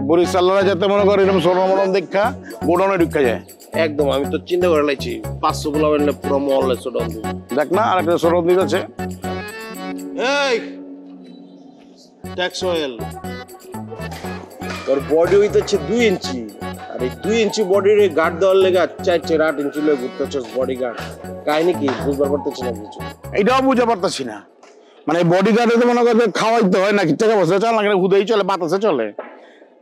বরিশালরা যাতে মনে করে এরকম সোনা মরম দেখা গোডাউনে ঢুকে যায় একদম আমি তো চিন্তা করে লাইছি 500 গুলো আনলে পুরো মহল্লে সোডন দিব দেখ না আর একটা সোনা দিতে আছে এই ট্যাক্স অয়েল তোর বডি হইতেছে 2 ইঞ্চি আর এই 2 ইঞ্চি বডির গার্ড দেওয়ার লেগে 4-8 ইঞ্চি লয়ে ঘুরতেছস বডি গার্ড কাহিনী কি বুঝবার পারতেছ না কিছু এইটাও বুঝতে পারতাছি না মানে বডি গার্ডে তো মনে করে খাওয়াইতে হয় নাকি টাকা পয়সা চল না হুদেই চলে বাতাসে চলে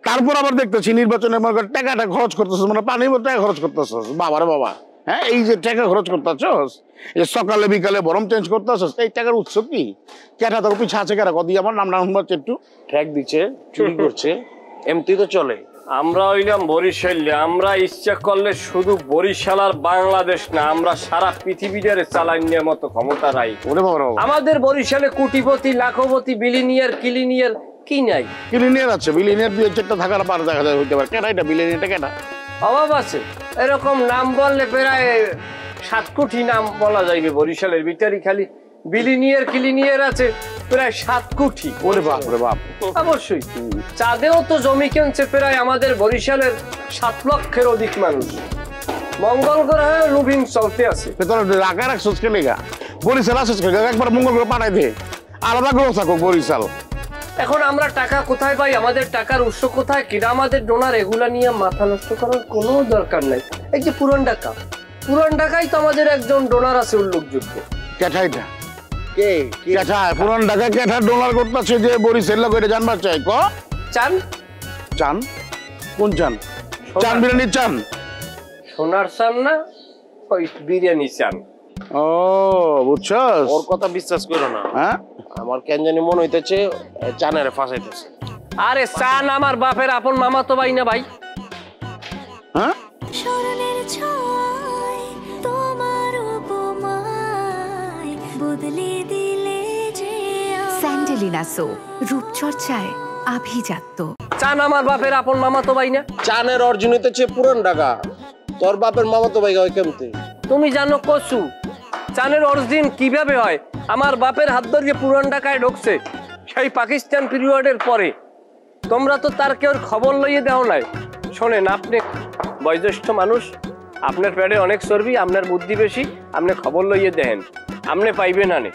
তারপর আবার দেখতেছি নির্বাচনে মনে করে টাকাটা খরচ করতেছ মানে পানির মতো টাকা খরচ করতেছ বাবারে বাবা হ্যাঁ এই যে টাকা খরচ করতেছস এই সকালে বিকালে বরম চেঞ্জ করতেছস এই টাকার উৎস কি কেটা তোর পিছে আছে কেরা কদি আমার নাম একটু ট্যাগ দিচ্ছে চুরি করছে এমতি তো চলে আমরা হইলাম বরিশাল আমরা ইচ্ছা করলে শুধু বরিশাল আর বাংলাদেশ না আমরা সারা পৃথিবীটারে চালাই নেওয়ার মতো ক্ষমতা রাই ওরে বাবা আমাদের বরিশালে কোটিপতি লাখপতি বিলিনিয়ার কিলিনিয়ার কি নাই বিলিনিয়ার আছে বিলিনিয়ার 2-4টা থাকার পার দেখা যায় হইতে পারে কেটা এটা বিলিনিয়ারটা কেটা অভাব আছে এরকম নাম বললে প্রায় 7 কোটি নাম বলা যাইবে বরিশালের ভিতরে খালি বিলিনিয়ার কিলিনিয়ার আছে প্রায় 7 কোটি ওরে বাপ রে বাপ অবশ্যই চাঁদেও তো জমি কিনছে প্রায় আমাদের বরিশালের 7 লক্ষের অধিক মানুষ মঙ্গল গ্রহে লুভিং চলতে আছে তোর রাখা রাখছস কে লেগা বরিশাল আসছ কে একবার মঙ্গল গ্রহ পাঠাই দে আলাদা গ্রহ থাকো বরিশাল এখন আমরা টাকা কোথায় পাই আমাদের টাকার উৎস কোথায় কিনা আমাদের ডোনার এগুলা নিয়ে মাথা নষ্ট করার কোনো দরকার নাই এই যে পুরান ঢাকায় তো আমাদের একজন ডোনার আছে উল্লেখযোগ্য কেঠাইটা কে কেঠা পুরান ঢাকা কেঠা ডোনার করতেছে যে বরিশাল কইটা জানবার চাই ক চান চান কোন চান চান বিরিয়ানি চান সোনার চান না ওই বিরিয়ানি চান ও বুঝছস ওর কথা বিশ্বাস করো না হ্যাঁ আমার কেন জানি মনে হইতেছে চানের ফাঁসাইতেছে আরে চান আমার বাপের আপন মামা তো ভাই না ভাই হ্যাঁ স্মরণের ছয় তোমার উপমায় বদলে দিলে যে স্যান্ডেলিনা সো রূপচর্চায় আভিজাত্য চান আমার বাপের আপন মামা তো ভাই না চানের অর্জন হইতেছে পুরান ঢাকা তোর বাপের মামা তো ভাই হয় কেমতে তুমি জানো কসু চানের অরিজিন কিভাবে হয় আমার বাপের হাত ধরে পুরান ঢাকায় ঢুকছে সেই পাকিস্তান পিরিয়ডের পরে তোমরা তো তার কেউ খবর লইয়ে দাও নাই শোনেন আপনি বয়োজ্যেষ্ঠ মানুষ আপনার পেটে অনেক চর্বি আপনার বুদ্ধি বেশি আপনি খবর লইয়ে দেন আপনি পাইবেন না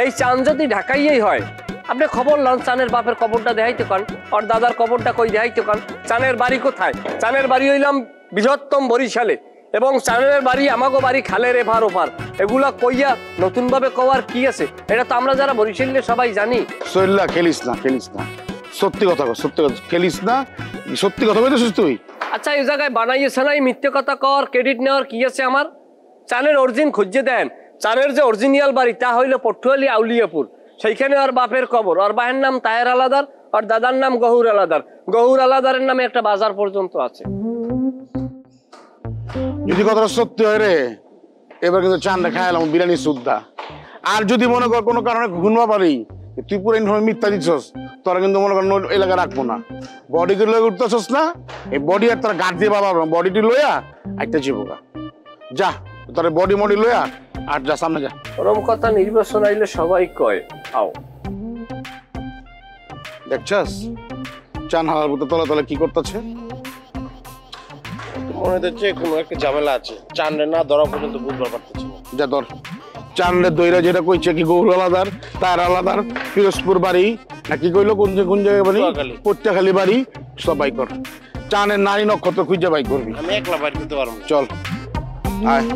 এই চান যদি ঢাকাইয়েই হয় আপনি খবর লন চানের বাপের কবরটা দেখাইতে পান আর দাদার কবরটা কই দেখাইতে পান চানের বাড়ি কোথায় চানের বাড়ি হইলাম বৃহত্তম বরিশালে এবং চানের বাড়ি আমাগো বাড়ি খালের এভার ওভার এগুলা কইয়া নতুন ভাবে কওয়ার কি আছে এটা তো আমরা যারা বরিশালে সবাই জানি সইল্লা খেলিস না সত্যি কথা খেলিস না সত্যি কথা কইতেছিস তুই আচ্ছা এই জায়গায় বানাইয়েছে নাই মিথ্যে কথা কর ক্রেডিট নেওয়ার কি আছে আমার চানের অরিজিন খুঁজে দেন চানের যে অরিজিনাল বাড়ি তা হইলো পটুয়ালি আউলিয়াপুর সেইখানে আর বাপের কবর আর বাহের নাম তাহের আলাদার আর দাদার নাম গহুর আলাদারের নামে একটা বাজার পর্যন্ত আছে যদি কথাটা সত্যি হয় রে এবার কিন্তু চান্দা খাইলাম বিরিয়ানি সুদ্ধা আর যদি মনে কর কোনো কারণে গুনবা পারি তুই পুরো ইনফরমেশন মিথ্যা দিচ্ছস তোরা কিন্তু মনে কর এলাকা রাখবো না বডিকে লয়ে উঠতেছস না এই বডি আর তোরা গাছ দিয়ে বাবা বডিটি লইয়া একটা জীবকা যা তোর বডি মডি লইয়া আর যা সামনে যা ওরম কথা নির্বাচন আইলে সবাই কয় আও দেখছস চান হালার মতো তলা তলা কি করতেছে মনে হচ্ছে কোনো একটা ঝামেলা আছে চানরে না ধরা পর্যন্ত বুঝবার পারতেছি না যা ধর চানরে দইরা যেটা কইছে কি গৌর আলাদার তার আলাদার পিরোজপুর বাড়ি না কি কইলো কোন জায়গায় বাড়ি পট্টাখালী বাড়ি সবাই কর চানের নারী নক্ষত্র খুঁজে বাই করবি আমি একলা বাড়ি দিতে পারবো চল আয়